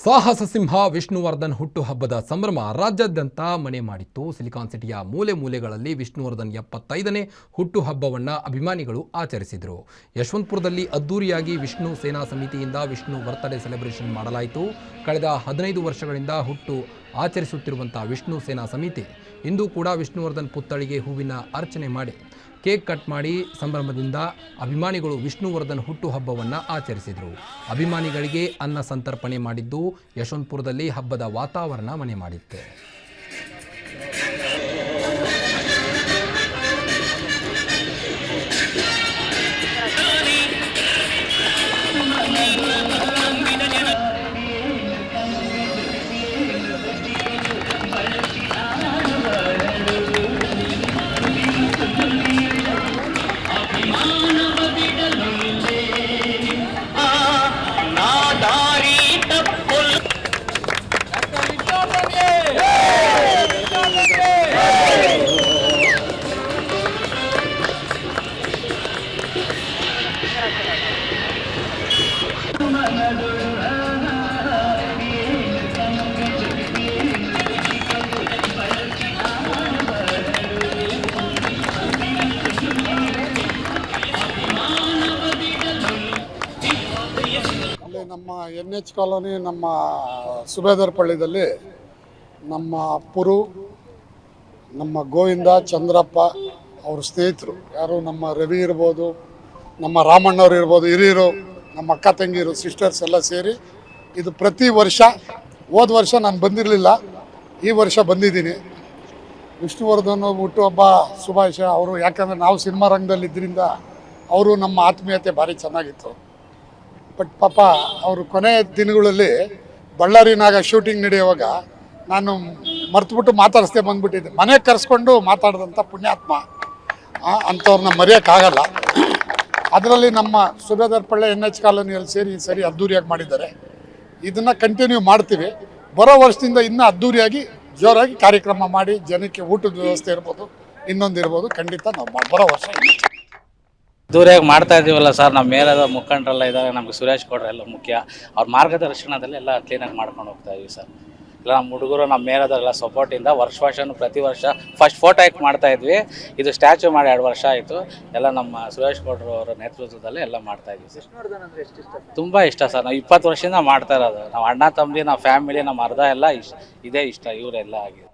ಸಾಹಸ ಸಿಂಹ ವಿಷ್ಣುವರ್ಧನ್ ಹುಟ್ಟುಹಬ್ಬದ ಸಂಭ್ರಮ ರಾಜ್ಯಾದ್ಯಂತ ಮನೆ ಮಾಡಿತ್ತು. ಸಿಲಿಕಾನ್ ಸಿಟಿಯ ಮೂಲೆ ಮೂಲೆಗಳಲ್ಲಿ ವಿಷ್ಣುವರ್ಧನ್ 75ನೇ ಹುಟ್ಟುಹಬ್ಬವನ್ನು ಅಭಿಮಾನಿಗಳು ಆಚರಿಸಿದರು. ಯಶವಂತಪುರದಲ್ಲಿ ಅದ್ದೂರಿಯಾಗಿ ವಿಷ್ಣು ಸೇನಾ ಸಮಿತಿಯಿಂದ ವಿಷ್ಣು ಬರ್ತ್ಡೇ ಸೆಲೆಬ್ರೇಷನ್ ಮಾಡಲಾಯಿತು. ಕಳೆದ 15 ವರ್ಷಗಳಿಂದ ಹುಟ್ಟು ಆಚರಿಸುತ್ತಿರುವಂಥ ವಿಷ್ಣು ಸೇನಾ ಸಮಿತಿ ಇಂದು ಕೂಡ ವಿಷ್ಣುವರ್ಧನ್ ಪುತ್ಥಳಿಗೆ ಹೂವಿನ ಅರ್ಚನೆ ಮಾಡಿ ಕೇಕ್ ಕಟ್ ಮಾಡಿ ಸಂಭ್ರಮದಿಂದ ಅಭಿಮಾನಿಗಳು ವಿಷ್ಣುವರ್ಧನ್ ಹುಟ್ಟುಹಬ್ಬವನ್ನು ಆಚರಿಸಿದರು. ಅಭಿಮಾನಿಗಳಿಗೆ ಅನ್ನ ಸಂತರ್ಪಣೆ ಮಾಡಿದ್ದು ಯಶವಂತಪುರದಲ್ಲಿ ಹಬ್ಬದ ವಾತಾವರಣ ಮನೆ ಮಾಡಿತ್ತು. ನಮ್ಮ NH ಕಾಲೋನಿ ನಮ್ಮ ಸುಬೇದಾರ್ ಪಳ್ಳಿದಲ್ಲಿ ನಮ್ಮ ಪುರು ನಮ್ಮ ಗೋವಿಂದ ಚಂದ್ರಪ್ಪ ಅವ್ರ ಸ್ನೇಹಿತರು ಯಾರು ನಮ್ಮ ರವಿ ಇರ್ಬೋದು, ನಮ್ಮ ರಾಮಣ್ಣವ್ರು ಇರ್ಬೋದು, ಹಿರಿಯರು, ನಮ್ಮ ಅಕ್ಕ ತಂಗಿರು, ಸಿಸ್ಟರ್ಸ್ ಎಲ್ಲ ಸೇರಿ ಇದು ಪ್ರತಿ ವರ್ಷ, ಹೋದ ವರ್ಷ ನಾನು ಬಂದಿರಲಿಲ್ಲ, ಈ ವರ್ಷ ಬಂದಿದ್ದೀನಿ. ವಿಷ್ಣುವರ್ಧನ್ ಹುಟ್ಟುಹಬ್ಬ ಶುಭಾಶಯ ಅವರು. ಯಾಕಂದರೆ ನಾವು ಸಿನಿಮಾ ರಂಗದಲ್ಲಿದ್ದರಿಂದ ಅವರು ನಮ್ಮ ಆತ್ಮೀಯತೆ ಭಾರಿ ಚೆನ್ನಾಗಿತ್ತು. ಬಟ್ ಪಾಪ ಅವರು ಕೊನೆ ದಿನಗಳಲ್ಲಿ ಬಳ್ಳಾರಿನಾಗ ಶೂಟಿಂಗ್ ನಡೆಯುವಾಗ ನಾನು ಮರ್ತುಬಿಟ್ಟು ಮಾತಾಡಿಸ್ದೆ ಬಂದ್ಬಿಟ್ಟಿದ್ದೆ. ಮನೆಗೆ ಕರೆಸ್ಕೊಂಡು ಮಾತಾಡಿದಂಥ ಪುಣ್ಯಾತ್ಮ, ಅಂಥವ್ರನ್ನ ಮರೆಯೋಕ್ಕಾಗಲ್ಲ. ಅದರಲ್ಲಿ ನಮ್ಮ ಸುಬೇದಾರ್ ಪಳ್ಳಿ NH ಕಾಲೋನಿಯಲ್ಲಿ ಸೇರಿ ಈ ಸರಿ ಅದ್ದೂರಿಯಾಗಿ ಮಾಡಿದ್ದಾರೆ. ಇದನ್ನು ಕಂಟಿನ್ಯೂ ಮಾಡ್ತೀವಿ. ಬರೋ ವರ್ಷದಿಂದ ಇನ್ನೂ ಅದ್ದೂರಿಯಾಗಿ ಜೋರಾಗಿ ಕಾರ್ಯಕ್ರಮ ಮಾಡಿ ಜನಕ್ಕೆ ಊಟದ ವ್ಯವಸ್ಥೆ ಇರ್ಬೋದು, ಇನ್ನೊಂದು ಇರ್ಬೋದು, ಖಂಡಿತ ನಾವು ಬರೋ ವರ್ಷ ದೂರಾಗಿ ಮಾಡ್ತಾ ಇದೀವಲ್ಲ ಸರ್. ನಮ್ಮ ಮೇಲಾದ ಮುಖಂಡರೆಲ್ಲ ಇದ್ದಾರೆ, ನಮ್ಗೆ ಸುರೇಶ್ ಗೌಡ್ರು ಎಲ್ಲ ಮುಖ್ಯ. ಅವ್ರ ಮಾರ್ಗದರ್ಶನದಲ್ಲಿ ಎಲ್ಲ ಕ್ಲೀನಾಗಿ ಮಾಡ್ಕೊಂಡು ಹೋಗ್ತಾ ಇದೀವಿ ಸರ್. ಎಲ್ಲ ನಮ್ಮ ಹುಡುಗರು ನಮ್ಮ ಮೇಲಾದವರೆಲ್ಲ ಸಪೋರ್ಟಿಂದ ವರ್ಷನೂ ಪ್ರತಿ ವರ್ಷ ಫಸ್ಟ್ ಫೋಟೋ ಹಾಕಿ ಮಾಡ್ತಾ ಇದ್ವಿ. ಇದು ಸ್ಟ್ಯಾಚು ಮಾಡಿ 2 ವರ್ಷ ಆಯಿತು. ಎಲ್ಲ ನಮ್ಮ ಸುರೇಶ್ ಗೌಡ್ರು ಅವರ ನೇತೃತ್ವದಲ್ಲಿ ಎಲ್ಲ ಮಾಡ್ತಾ ಇದ್ವಿ ಸರ್. ತುಂಬ ಇಷ್ಟ ಸರ್. ನಾವು 20 ವರ್ಷದಿಂದ ಮಾಡ್ತಾ ಇರೋದು. ನಾವು ಅಣ್ಣ ತಮ್ಮದಿ, ನಮ್ಮ ಫ್ಯಾಮಿಲಿ, ನಮ್ಮ ಅರ್ಧ ಎಲ್ಲ ಇದೇ ಇಷ್ಟ ಇವರೆಲ್ಲ ಆಗಿದೆ.